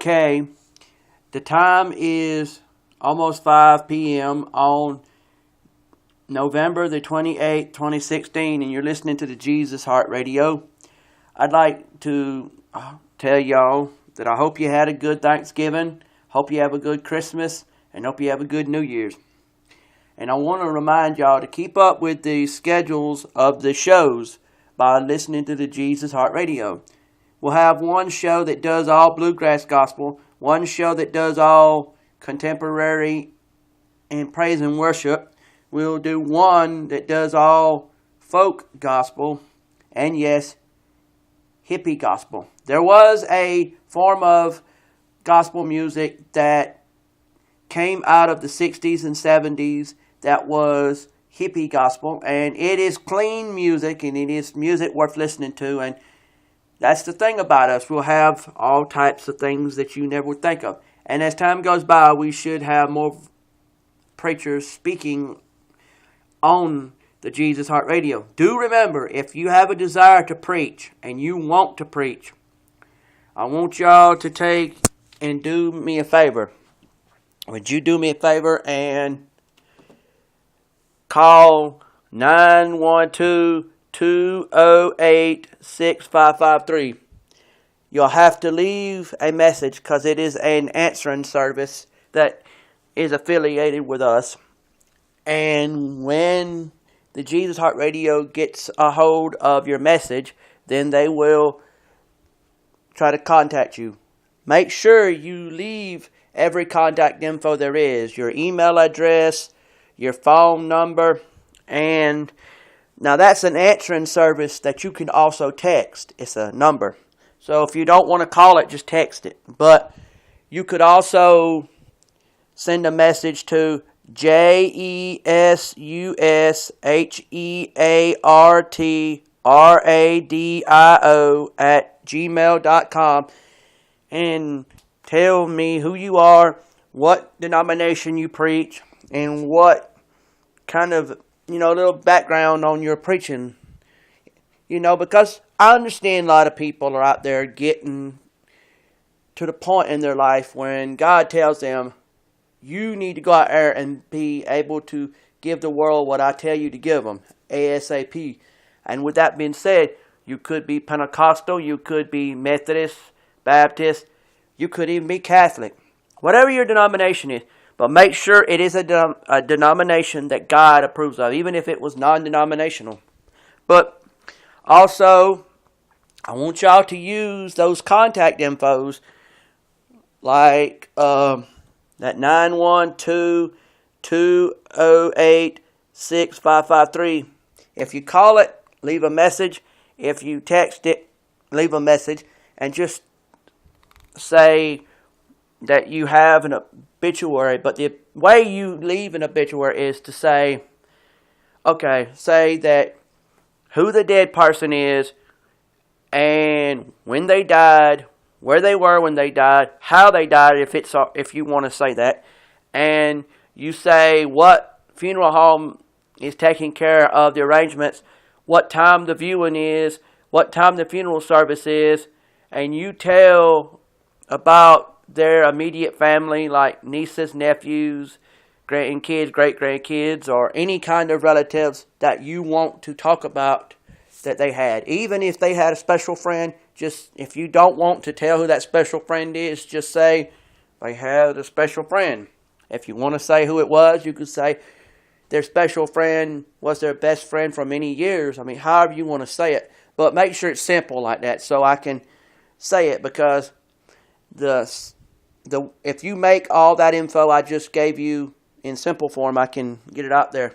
Okay, the time is almost 5 p.m. on November the 28th, 2016, and you're listening to the Jesus Heart Radio. I'd like to tell y'all that I hope you had a good Thanksgiving, hope you have a good Christmas, and hope you have a good New Year's. And I want to remind y'all to keep up with the schedules of the shows by listening to the Jesus Heart Radio. We'll have one show that does all bluegrass gospel, one show that does all contemporary and praise and worship. We'll do one that does all folk gospel, and yes, hippie gospel. There was a form of gospel music that came out of the 60s and 70s that was hippie gospel, and it is clean music, and it is music worth listening to, and that's the thing about us. We'll have all types of things that you never would think of. And as time goes by, we should have more preachers speaking on the Jesus Heart Radio. Do remember, if you have a desire to preach and you want to preach, I want y'all to take and do me a favor. Would you do me a favor and call 912-208-6553. You'll have to leave a message because it is an answering service that is affiliated with us. And when the Jesus Heart Radio gets a hold of your message, then they will try to contact you. Make sure you leave every contact info there is, your email address, your phone number, and now that's an answering service that you can also text. It's a number. So if you don't want to call it, just text it. But you could also send a message to JESUSHEARTRADIO@gmail.com and tell me who you are, what denomination you preach, and what kind of, little background on your preaching. Because I understand a lot of people are out there getting to the point in their life when God tells them, you need to go out there and be able to give the world what I tell you to give them, ASAP. And with that being said, you could be Pentecostal, you could be Methodist, Baptist, you could even be Catholic. Whatever your denomination is. But make sure it is a denomination that God approves of, even if it was non-denominational. But also, I want y'all to use those contact infos like that 912-208-6553. If you call it, leave a message. If you text it, leave a message. And just say that you have an obituary, but the way you leave an obituary is to say that who the dead person is and when they died, where they were when they died, how they died, if you want to say that, and you say what funeral home is taking care of the arrangements, what time the viewing is, what time the funeral service is, and you tell about their immediate family, like nieces, nephews, grandkids, great-grandkids, or any kind of relatives that you want to talk about that they had. Even if they had a special friend, just if you don't want to tell who that special friend is, just say they had a special friend. If you want to say who it was, you could say their special friend was their best friend for many years. However you want to say it. But make sure it's simple like that so I can say it, because if you make all that info I just gave you in simple form, I can get it out there.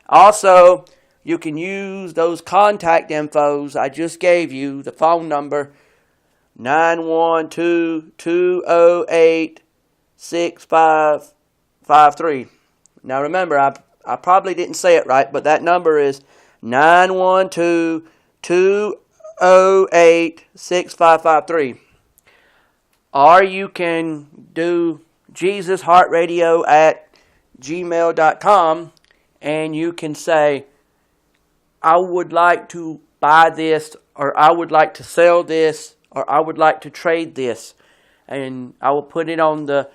Also, you can use those contact infos I just gave you, the phone number 912-208-6553. Now remember, I probably didn't say it right, but that number is 912-208-6553. Or you can do JesusHeartRadio@gmail.com, and you can say, I would like to buy this, or I would like to sell this, or I would like to trade this. and I will put it on the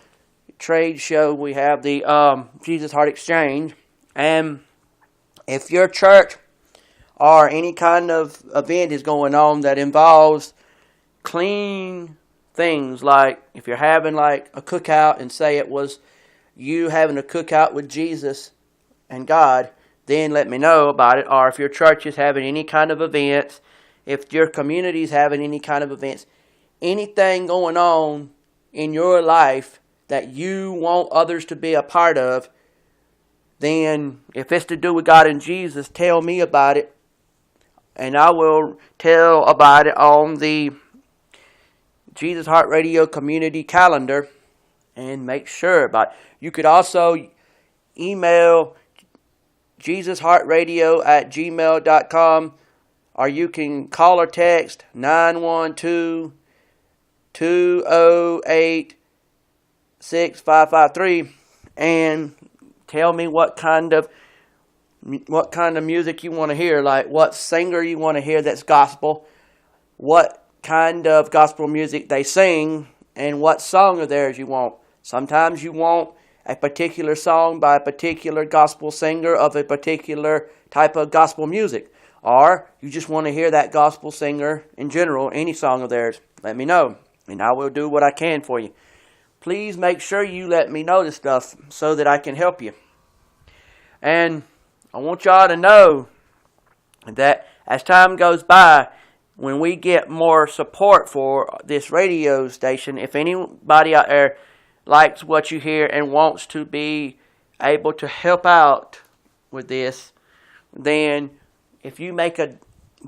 trade show. We have the Jesus Heart Exchange. And if your church or any kind of event is going on that involves clean things, like if you're having like a cookout and say it was you having a cookout with Jesus and God, then let me know about it. Or if your church is having any kind of events, if your community is having any kind of events, anything going on in your life that you want others to be a part of, then if it's to do with God and Jesus, tell me about it. And I will tell about it on the Jesus Heart Radio community calendar and make sure about it. You could also email JesusHeartRadio@gmail.com, or you can call or text 912-208-6553 and tell me what kind of music you want to hear, like what singer you want to hear that's gospel, what kind of gospel music they sing, and what song of theirs you want. Sometimes you want a particular song by a particular gospel singer of a particular type of gospel music, or you just want to hear that gospel singer in general, any song of theirs. Let me know, and I will do what I can for you. Please make sure you let me know this stuff so that I can help you. And I want y'all to know that as time goes by, when we get more support for this radio station, if anybody out there likes what you hear and wants to be able to help out with this, then if you make a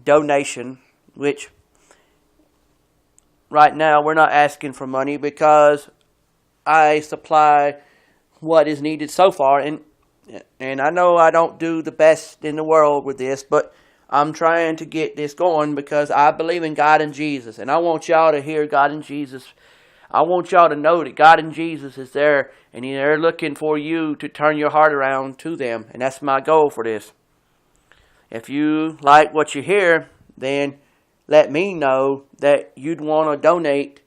donation, which right now we're not asking for money because I supply what is needed so far, and I know I don't do the best in the world with this, but I'm trying to get this going because I believe in God and Jesus, and I want y'all to hear God and Jesus. I want y'all to know that God and Jesus is there, and they're looking for you to turn your heart around to them, and that's my goal for this. If you like what you hear, then let me know that you'd want to donate,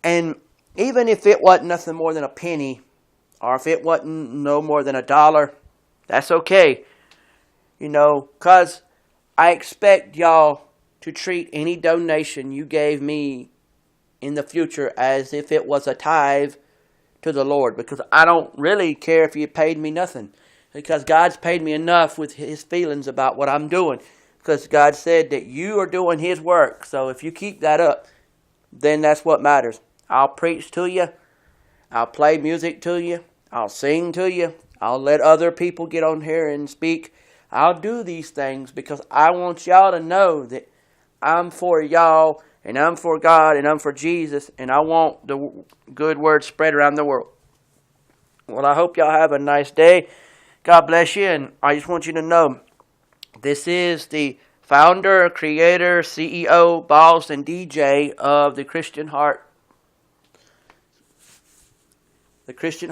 and even if it wasn't nothing more than a penny, or if it wasn't no more than $1, that's okay. You know, because I expect y'all to treat any donation you gave me in the future as if it was a tithe to the Lord. Because I don't really care if you paid me nothing. Because God's paid me enough with His feelings about what I'm doing. Because God said that you are doing His work. So if you keep that up, then that's what matters. I'll preach to you. I'll play music to you. I'll sing to you. I'll let other people get on here and speak. I'll do these things because I want y'all to know that I'm for y'all, and I'm for God, and I'm for Jesus, and I want the good word spread around the world. Well, I hope y'all have a nice day. God bless you, and I just want you to know this is the founder, creator, CEO, boss, and DJ of the Christian Hearts Christian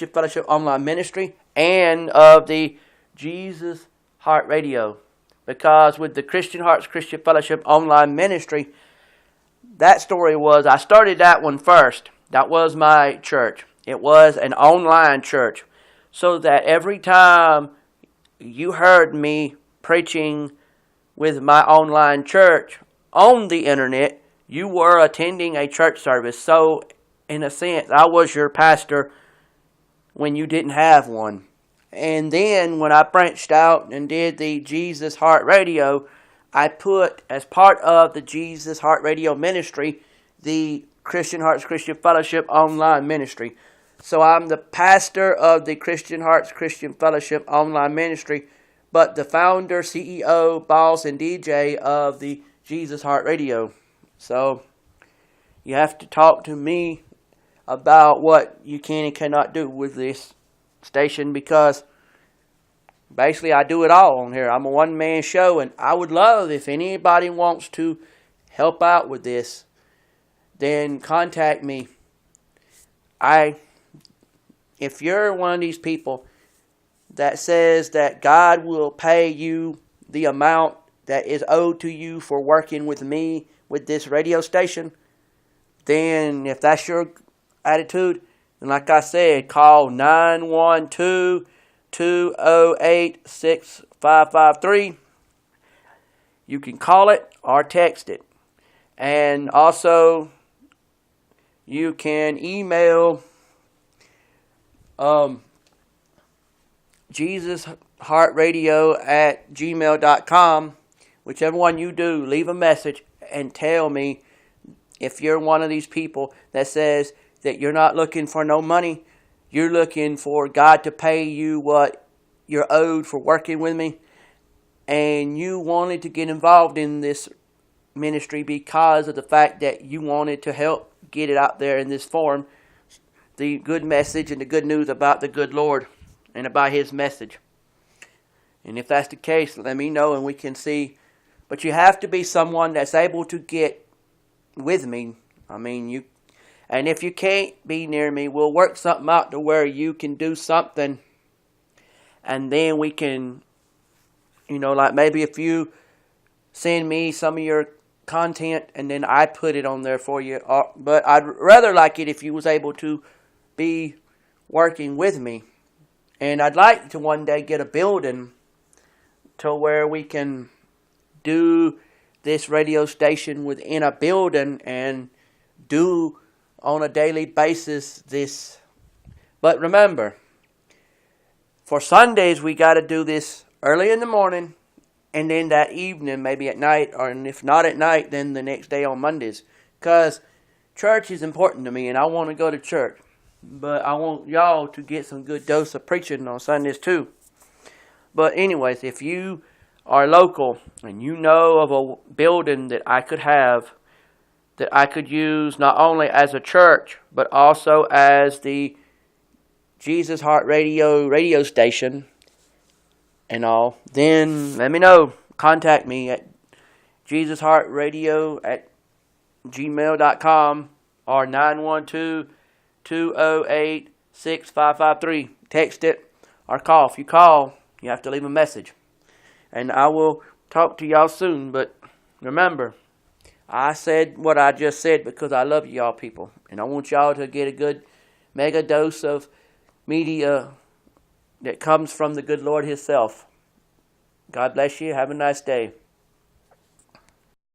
Fellowship Online Ministry, and of the Jesus Heart Radio. Because with the Christian Hearts Christian Fellowship Online Ministry, that story was, I started that one first. That was my church. It was an online church. So that every time you heard me preaching with my online church on the internet, you were attending a church service. So in a sense, I was your pastor when you didn't have one. And then when I branched out and did the Jesus Heart Radio, I put as part of the Jesus Heart Radio ministry, the Christian Hearts Christian Fellowship Online Ministry. So I'm the pastor of the Christian Hearts Christian Fellowship Online Ministry, but the founder, CEO, boss, and DJ of the Jesus Heart Radio. So you have to talk to me about what you can and cannot do with this station, because basically I do it all on here. I'm a one-man show, and I would love if anybody wants to help out with this, then contact me. If you're one of these people that says that God will pay you the amount that is owed to you for working with me with this radio station, then if that's your attitude, then like I said, call 912-208-6553. You can call it or text it. And also, you can email JesusHeartRadio@gmail.com. Whichever one you do, leave a message and tell me if you're one of these people that says that you're not looking for no money. You're looking for God to pay you what you're owed for working with me. And you wanted to get involved in this ministry because of the fact that you wanted to help get it out there in this form. The good message and the good news about the good Lord and about His message. And if that's the case, let me know and we can see. But you have to be someone that's able to get with me. I mean, and if you can't be near me, we'll work something out to where you can do something. And then we can, like maybe if you send me some of your content and then I put it on there for you. But I'd rather like it if you was able to be working with me. And I'd like to one day get a building to where we can do this radio station within a building and do on a daily basis this. But remember, for Sundays we got to do this early in the morning and then that evening, maybe at night, or if not at night, then the next day on Mondays. Because church is important to me and I want to go to church. But I want y'all to get some good dose of preaching on Sundays too. But anyways, if you are local and you know of a building that I could have, that I could use not only as a church, but also as the Jesus Heart radio station and all, then let me know. Contact me at JesusHeartRadio@gmail.com or 912-208-6553. Text it or call. If you call, you have to leave a message. And I will talk to y'all soon. But remember, I said what I just said because I love y'all people. And I want y'all to get a good mega dose of media that comes from the good Lord Himself. God bless you. Have a nice day.